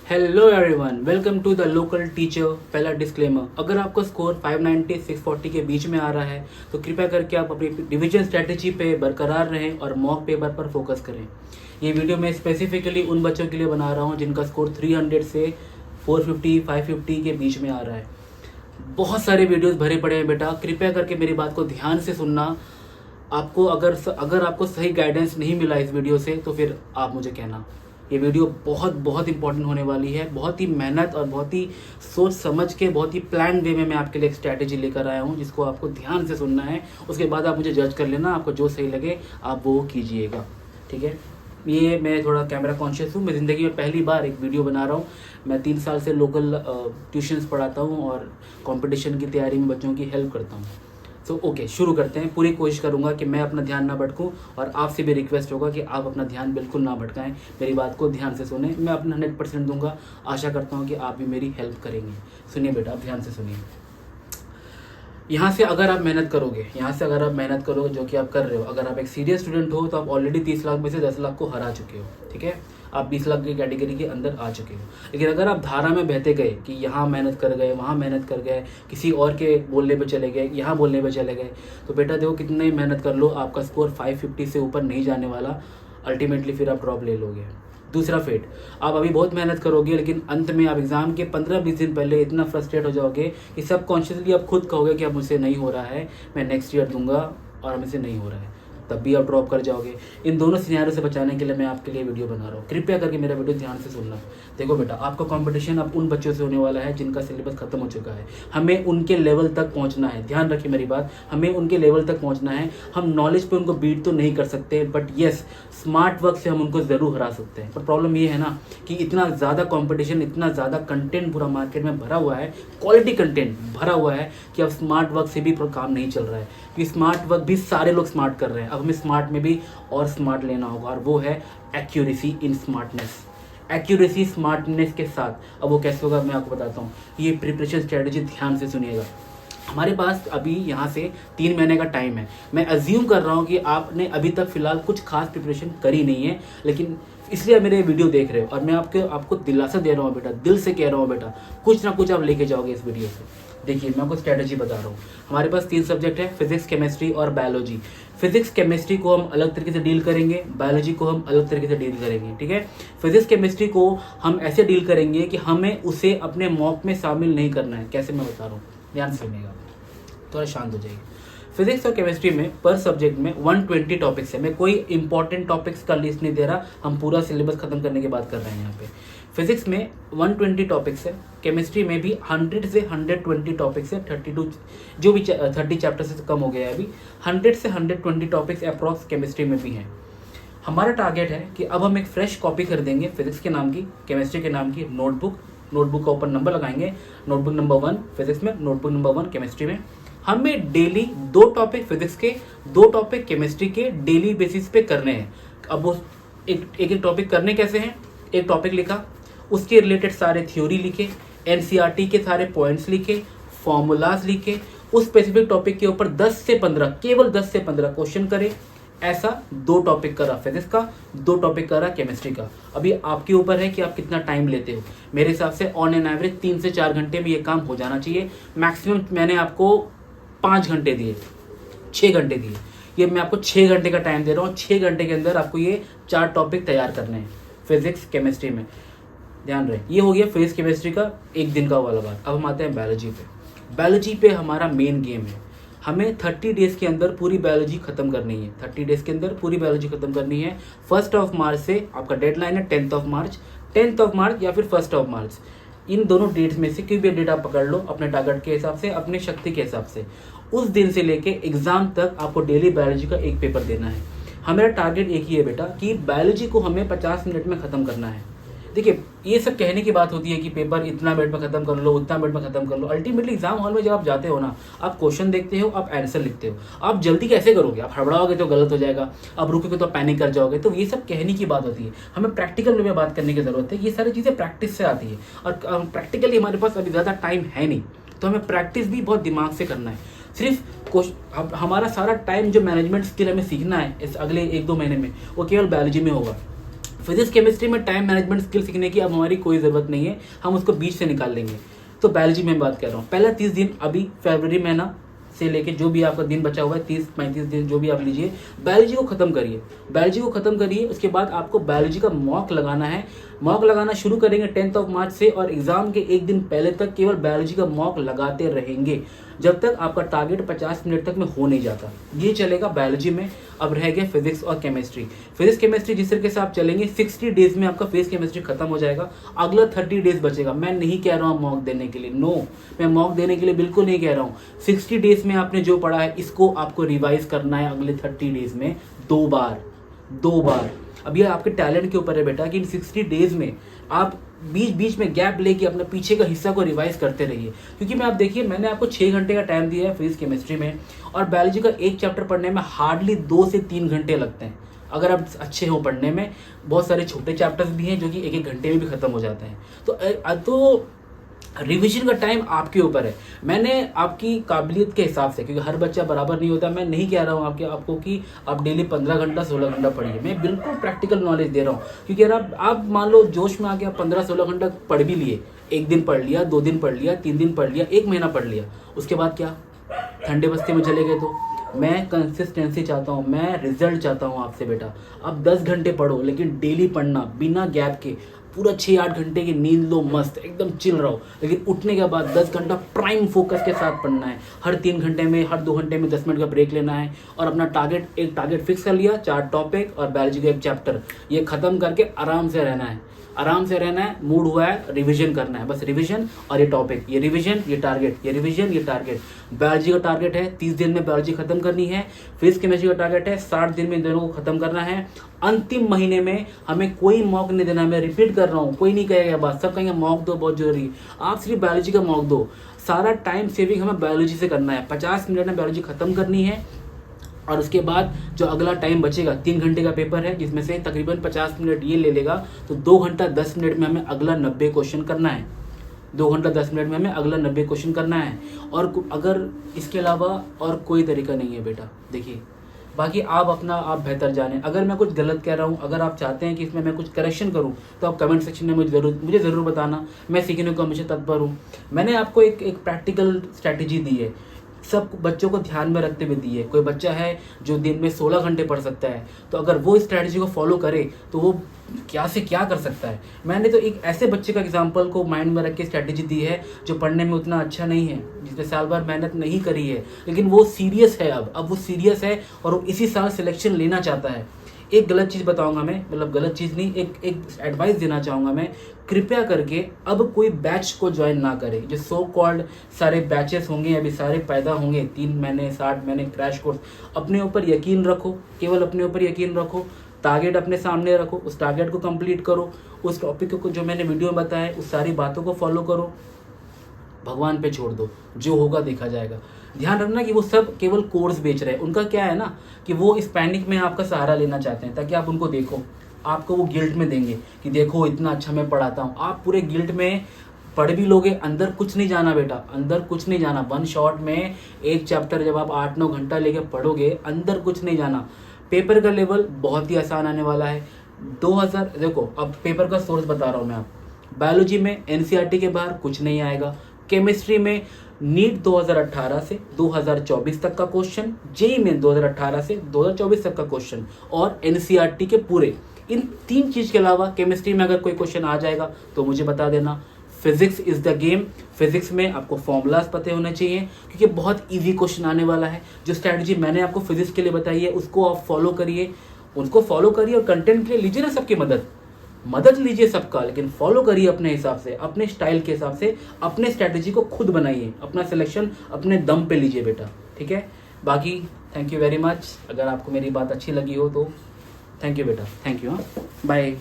Hello everyone, welcome to the local teacher. पहला disclaimer, अगर आपका स्कोर 590 640 के बीच में आ रहा है तो कृपया करके आप अपनी डिवीजन स्ट्रेटजी पे बरकरार रहें और मॉक पेपर पर फोकस करें। ये वीडियो मैं स्पेसिफिकली उन बच्चों के लिए बना रहा हूँ जिनका स्कोर 300 से 450 550 के बीच में आ रहा है। बहुत सारे वीडियोस भरे पड़े हैं बेटा, कृपया करके मेरी बात को ध्यान से सुनना। आपको अगर आपको सही गाइडेंस नहीं मिला इस वीडियो से तो फिर आप मुझे कहना। ये वीडियो बहुत बहुत इंपॉर्टेंट होने वाली है। बहुत ही मेहनत और बहुत ही सोच समझ के बहुत ही प्लान वे में मैं आपके लिए एक स्ट्रैटेजी लेकर आया हूँ जिसको आपको ध्यान से सुनना है। उसके बाद आप मुझे जज कर लेना, आपको जो सही लगे आप वो कीजिएगा, ठीक है। ये मैं थोड़ा कैमरा कॉन्शियस हूँ, मैं ज़िंदगी में पहली बार एक वीडियो बना रहा हूँ। मैं 3 साल से लोकल ट्यूशन्स पढ़ाता हूँ और कंपटीशन की तैयारी में बच्चों की हेल्प करता हूँ। ओके, शुरू करते हैं। पूरी कोशिश करूंगा कि मैं अपना ध्यान ना भटकूं और आपसे भी रिक्वेस्ट होगा कि आप अपना ध्यान बिल्कुल ना भटकाएं, मेरी बात को ध्यान से सुनें। मैं अपना 100% दूंगा। आशा करता हूं कि आप भी मेरी हेल्प करेंगे। सुनिए बेटा, आप ध्यान से सुनिए। यहाँ से अगर आप मेहनत करोगे जो कि आप कर रहे हो, अगर आप एक सीरियस स्टूडेंट हो तो आप ऑलरेडी 30 लाख में से 10 लाख को हरा चुके हो, ठीक है। आप 20 लाख की कैटेगरी के अंदर आ चुके हो। लेकिन अगर आप धारा में बहते गए कि यहाँ मेहनत कर गए, वहाँ मेहनत कर गए, किसी और के बोलने पे चले गए, यहाँ बोलने पे चले गए, तो बेटा देखो कितना ही मेहनत कर लो, आपका स्कोर 550 से ऊपर नहीं जाने वाला। अल्टीमेटली फिर आप ड्रॉप ले लोगे। दूसरा फेट, आप अभी बहुत मेहनत करोगे लेकिन अंत में आप एग्जाम के 15-20 दिन पहले इतना फ्रस्ट्रेट हो जाओगे कि सबकॉन्शियसली आप खुद कहोगे कि अब मुझसे नहीं हो रहा है, मैं नेक्स्ट ईयर दूंगा और मुझसे नहीं हो रहा है, तब भी आप ड्रॉप कर जाओगे। इन दोनों सिनेरियो से बचाने के लिए मैं आपके लिए वीडियो बना रहा हूँ। कृपया करके मेरा वीडियो ध्यान से सुनना। देखो बेटा, आपका कंपटीशन अब उन बच्चों से होने वाला है जिनका सिलेबस खत्म हो चुका है। हमें उनके लेवल तक पहुँचना है। ध्यान रखिए मेरी बात, हमें उनके लेवल तक पहुँचना है। हम नॉलेज पे उनको बीट तो नहीं कर सकते, बट येस, स्मार्ट वर्क से हम उनको ज़रूर हरा सकते हैं। पर प्रॉब्लम ये है ना कि इतना ज़्यादा कॉम्पिटिशन, इतना ज़्यादा कंटेंट पूरा मार्केट में भरा हुआ है, क्वालिटी कंटेंट भरा हुआ है कि अब स्मार्ट वर्क से भी काम नहीं चल रहा है। कि स्मार्ट वर्क भी सारे लोग स्मार्ट कर रहे हैं, अब हमें स्मार्ट में भी और स्मार्ट लेना होगा, और वो है accuracy in smartness. Accuracy smartness के साथ अब वो कैसे होगा मैं आपको बताता हूँ। ये प्रिपरेशन स्ट्रेटजी ध्यान से सुनिएगा। हमारे पास अभी यहाँ से 3 महीने का टाइम है। मैं अज्यूम कर रहा हूँ कि आपने अभी तक फिलहाल कुछ खास प्रिपरेशन करी नहीं है, लेकिन इसलिए मेरे वीडियो देख रहे हो और मैं आपको दिलासा दे रहा हूँ बेटा, दिल से कह रहा हूँ बेटा, कुछ ना कुछ आप लेके जाओगे इस वीडियो से। देखिए, मैं आपको स्ट्रेटजी बता रहा हूँ। हमारे पास 3 सब्जेक्ट है, फिजिक्स, केमिस्ट्री और बायोलॉजी। फिजिक्स केमिस्ट्री को हम अलग तरीके से डील करेंगे, बायोलॉजी को हम अलग तरीके से डील करेंगे, ठीक है। फिजिक्स केमिस्ट्री को हम ऐसे डील करेंगे कि हमें उसे अपने मॉक में शामिल नहीं करना है। कैसे, मैं बता रहा हूँ, ध्यान से सुनिएगा, थोड़ा शांत हो जाइए। फिजिक्स और केमिस्ट्री में पर सब्जेक्ट में 120 टॉपिक्स है। मैं कोई इंपॉर्टेंट टॉपिक्स का लिस्ट नहीं दे रहा, हम पूरा सिलेबस खत्म करने की बात कर रहे हैं यहाँ पे। फिजिक्स में 120 टॉपिक्स है, केमिस्ट्री में भी 100 से 120 टॉपिक्स है। 32 जो भी 30 चैप्टर से कम हो गया है अभी, 100 से 120 टॉपिक्स अप्रॉक्स केमिस्ट्री में भी हैं। हमारा टारगेट है कि अब हम एक फ्रेश कॉपी खरीदेंगे फिजिक्स के नाम की, केमिस्ट्री के नाम की नोटबुक का ऊपर नंबर लगाएंगे, नोटबुक नंबर 1 फिजिक्स में, नोटबुक नंबर 1 केमिस्ट्री में। हमें डेली 2 टॉपिक फिजिक्स के, 2 टॉपिक केमिस्ट्री के डेली बेसिस पे करने हैं। अब वो एक टॉपिक करने कैसे हैं, एक टॉपिक लिखा, उसके रिलेटेड सारे थ्योरी लिखे, एनसीईआरटी के सारे पॉइंट्स लिखे, फॉर्मूलाज लिखे, उस स्पेसिफिक टॉपिक के ऊपर 10 से 15, केवल 10 से 15 क्वेश्चन करे। ऐसा 2 टॉपिक करा फिजिक्स का, 2 टॉपिक करा केमिस्ट्री का। अभी आपके ऊपर है कि आप कितना टाइम लेते हो। मेरे हिसाब से ऑन एन एवरेज 3 से 4 घंटे में ये काम हो जाना चाहिए। मैक्सिमम मैंने आपको 5 घंटे दिए, 6 घंटे दिए। ये मैं आपको 6 घंटे का टाइम दे रहा हूँ। 6 घंटे के अंदर आपको ये 4 टॉपिक तैयार करने हैं फिजिक्स केमिस्ट्री में। ध्यान रहे, ये हो गया फिजिक्स केमिस्ट्री का एक दिन का वाला बात। अब हम आते हैं बायोलॉजी पे। बायोलॉजी पे हमारा मेन गेम है। हमें 30 डेज के अंदर पूरी बायोलॉजी खत्म करनी है। 30 डेज के अंदर पूरी बायोलॉजी खत्म करनी है। 1 मार्च से आपका डेडलाइन है 10 मार्च, 10 मार्च या फिर 1 मार्च। इन दोनों डेट्स में से कोई भी डेट आप पकड़ लो अपने टारगेट के हिसाब से, अपनी शक्ति के हिसाब से। उस दिन से लेके एग्जाम तक आपको डेली बायोलॉजी का एक पेपर देना है। हमारा टारगेट एक ही है बेटा कि बायोलॉजी को हमें 50 मिनट में ख़त्म करना है। देखिए, ये सब कहने की बात होती है कि पेपर इतना मिनट में खत्म कर लो, उतना मिनट में खत्म कर लो। अल्टीमेटली एग्जाम हॉल में जब आप जाते हो ना, आप क्वेश्चन देखते हो, आप आंसर लिखते हो। आप जल्दी कैसे करोगे? आप हड़बड़ाओगे तो गलत हो जाएगा, आप रुकोगे तो पैनिक कर जाओगे। तो ये सब कहने की बात होती है, हमें प्रैक्टिकल वे में बात करने की जरूरत है। ये सारी चीज़ें प्रैक्टिस से आती है और प्रैक्टिकली हमारे पास अभी ज़्यादा टाइम है नहीं, तो हमें प्रैक्टिस भी बहुत दिमाग से करना है। सिर्फ हमारा सारा टाइम जो मैनेजमेंट स्किल हमें सीखना है इस अगले 1-2 महीने में, वो केवल बायोलॉजी में होगा। फिजिक्स केमिस्ट्री में टाइम मैनेजमेंट स्किल सीखने की अब हमारी कोई ज़रूरत नहीं है, हम उसको बीच से निकाल लेंगे। तो बायोलॉजी में बात कर रहा हूँ, पहला 30 दिन अभी फरवरी महीना से लेके जो भी आपका दिन बचा हुआ है 30-35 दिन जो भी आप लीजिए, बायोलॉजी को ख़त्म करिए, बायोलॉजी को ख़त्म करिए। उसके बाद आपको बायोलॉजी का मॉक लगाना है, मॉक लगाना शुरू करेंगे 10 मार्च से, और एग्ज़ाम के एक दिन पहले तक केवल बायोलॉजी का मॉक लगाते रहेंगे जब तक आपका टारगेट 50 मिनट तक में हो नहीं जाता। ये चलेगा बायोलॉजी में। अब रह गया फिजिक्स और केमिस्ट्री। फिजिक्स केमिस्ट्री जिस तरीके से आप चलेंगे 60 डेज में आपका फिजिक्स केमिस्ट्री खत्म हो जाएगा, अगला 30 डेज बचेगा। मैं नहीं कह रहा हूँ मॉक देने के लिए, नो, मैं मॉक देने के लिए बिल्कुल नहीं कह रहा हूँ। 60 डेज में आपने जो पढ़ा है इसको आपको रिवाइज करना है अगले 30 डेज में 2 बार। अब ये आपके टैलेंट के ऊपर है बेटा कि इन 60 डेज में आप बीच बीच में गैप लेके अपने पीछे का हिस्सा को रिवाइज करते रहिए। क्योंकि मैं आप देखिए, मैंने आपको 6 घंटे का टाइम दिया है फिजिक्स केमिस्ट्री में, और बायोलॉजी का एक चैप्टर पढ़ने में हार्डली 2 से 3 घंटे लगते हैं अगर आप अच्छे हो पढ़ने में। बहुत सारे छोटे चैप्टर्स भी हैं जो कि 1-1 घंटे में भी खत्म हो जाते हैं। तो रिवीजन का टाइम आपके ऊपर है। मैंने आपकी काबिलियत के हिसाब से, क्योंकि हर बच्चा बराबर नहीं होता, मैं नहीं कह रहा हूँ आपको कि आप डेली 15 घंटा 16 घंटा पढ़िए। मैं बिल्कुल प्रैक्टिकल नॉलेज दे रहा हूँ। क्योंकि अगर आप मान लो जोश में आके आप 15-16 घंटा पढ़ भी लिए, एक दिन पढ़ लिया, 2 दिन पढ़ लिया, 3 दिन पढ़ लिया, 1 महीना पढ़ लिया, उसके बाद क्या ठंडे बस्ती में चले गए। तो मैं कंसिस्टेंसी चाहता हूँ, मैं रिजल्ट चाहता हूँ आपसे बेटा। अब 10 घंटे पढ़ो, लेकिन डेली पढ़ना, बिना गैप के। पूरा 6-8 घंटे की नींद लो, मस्त एकदम चिल रहो, लेकिन उठने के बाद 10 घंटा प्राइम फोकस के साथ पढ़ना है। हर 3 घंटे में, हर 2 घंटे में 10 मिनट का ब्रेक लेना है, और अपना एक टारगेट फिक्स कर लिया, 4 टॉपिक और बायोलॉजी का 1 चैप्टर, ये खत्म करके आराम से रहना है। मूड हुआ है, रिवीजन करना है, बस रिवीजन और ये टॉपिक, ये रिवीजन, ये टारगेट, ये रिवीजन, ये टारगेट। बायोलॉजी का टारगेट है 30 दिन में बायोलॉजी खत्म करनी है। फिजिक्स केमिस्ट्री का टारगेट है 60 दिन में इन दोनों को खत्म करना है। अंतिम महीने में हमें कोई मॉक नहीं देना है। मैं रिपीट कर रहा हूँ, कोई नहीं कहेगा बात, सब कहेंगे मॉक दो, बहुत जरूरी है। आप सिर्फ बायोलॉजी का मॉक दो। सारा टाइम सेविंग हमें बायोलॉजी से करना है। 50 मिनट में बायोलॉजी खत्म करनी है, और उसके बाद जो अगला टाइम बचेगा 3 घंटे का पेपर है, जिसमें से तकरीबन 50 मिनट ये ले लेगा, तो 2 घंटा 10 मिनट में हमें अगला 90 क्वेश्चन करना है। 2 घंटा 10 मिनट में हमें अगला 90 क्वेश्चन करना है। और अगर इसके अलावा और कोई तरीका नहीं है बेटा, देखिए, बाकी आप बेहतर जाने। अगर मैं कुछ गलत कह रहा हूँ, अगर आप चाहते हैं कि इसमें मैं कुछ करेक्शन करूँ, तो आप कमेंट सेक्शन में मुझे ज़रूर बताना। मैं सीखने को हमेशा तत्पर हूँ। मैंने आपको एक प्रैक्टिकल स्ट्रैटेजी दी है, सब बच्चों को ध्यान में रखते हुए दी है। कोई बच्चा है जो दिन में 16 घंटे पढ़ सकता है, तो अगर वो इस स्ट्रैटेजी को फॉलो करे तो वो क्या से क्या कर सकता है। मैंने तो एक ऐसे बच्चे का एग्जांपल को माइंड में रख के स्ट्रैटेजी दी है जो पढ़ने में उतना अच्छा नहीं है, जिसने साल भर मेहनत नहीं करी है, लेकिन वो सीरियस है। अब वो सीरियस है और वो इसी साल सिलेक्शन लेना चाहता है। एक गलत चीज़ बताऊंगा मैं, मतलब गलत चीज़ नहीं, एक एडवाइस देना चाहूँगा मैं, कृपया करके अब कोई बैच को ज्वाइन ना करें। जो सो कॉल्ड सारे बैचेस होंगे, अभी सारे पैदा होंगे, 3 महीने 60 महीने क्रैश कोर्स। अपने ऊपर यकीन रखो, केवल अपने ऊपर यकीन रखो, टारगेट अपने सामने रखो, उस टारगेट को कंप्लीट करो, उस टॉपिक को जो मैंने वीडियो में बताया उस सारी बातों को फॉलो करो, भगवान पे छोड़ दो, जो होगा देखा जाएगा। ध्यान रखना कि वो सब केवल कोर्स बेच रहे हैं। उनका क्या है ना कि वो इस पैनिक में आपका सहारा लेना चाहते हैं ताकि आप उनको देखो, आपको वो गिल्ट में देंगे कि देखो इतना अच्छा मैं पढ़ाता हूँ। आप पूरे गिल्ट में पढ़ भी लोगे, अंदर कुछ नहीं जाना बेटा, अंदर कुछ नहीं जाना। 1 शॉट में 1 चैप्टर जब आप 8-9 घंटा लेके पढ़ोगे, अंदर कुछ नहीं जाना। पेपर का लेवल बहुत ही आसान आने वाला है। 2000 देखो, अब पेपर का सोर्स बता रहा हूँ मैं आपको। बायोलॉजी में एनसीईआरटी के बाहर कुछ नहीं आएगा। केमिस्ट्री में नीट 2018 से 2024 तक का क्वेश्चन, जेईई में 2018 से 2024 तक का क्वेश्चन, और एनसीईआरटी के पूरे। इन 3 चीज़ के अलावा केमिस्ट्री में अगर कोई क्वेश्चन आ जाएगा तो मुझे बता देना। Physics is the game. Physics में आपको फॉर्मूलाज पते होने चाहिए, क्योंकि बहुत इजी क्वेश्चन आने वाला है। जो स्ट्रैटेजी मैंने आपको फिजिक्स के लिए बताई है उसको आप फॉलो करिए, और कंटेंट के लिए लीजिए ना सबकी मदद लीजिए सबका, लेकिन फॉलो करिए अपने हिसाब से, अपने स्टाइल के हिसाब से, अपने स्ट्रैटेजी को खुद बनाइए, अपना सिलेक्शन अपने दम पे लीजिए बेटा, ठीक है। बाकी थैंक यू वेरी मच। अगर आपको मेरी बात अच्छी लगी हो तो थैंक यू बेटा, थैंक यू। हाँ, बाय।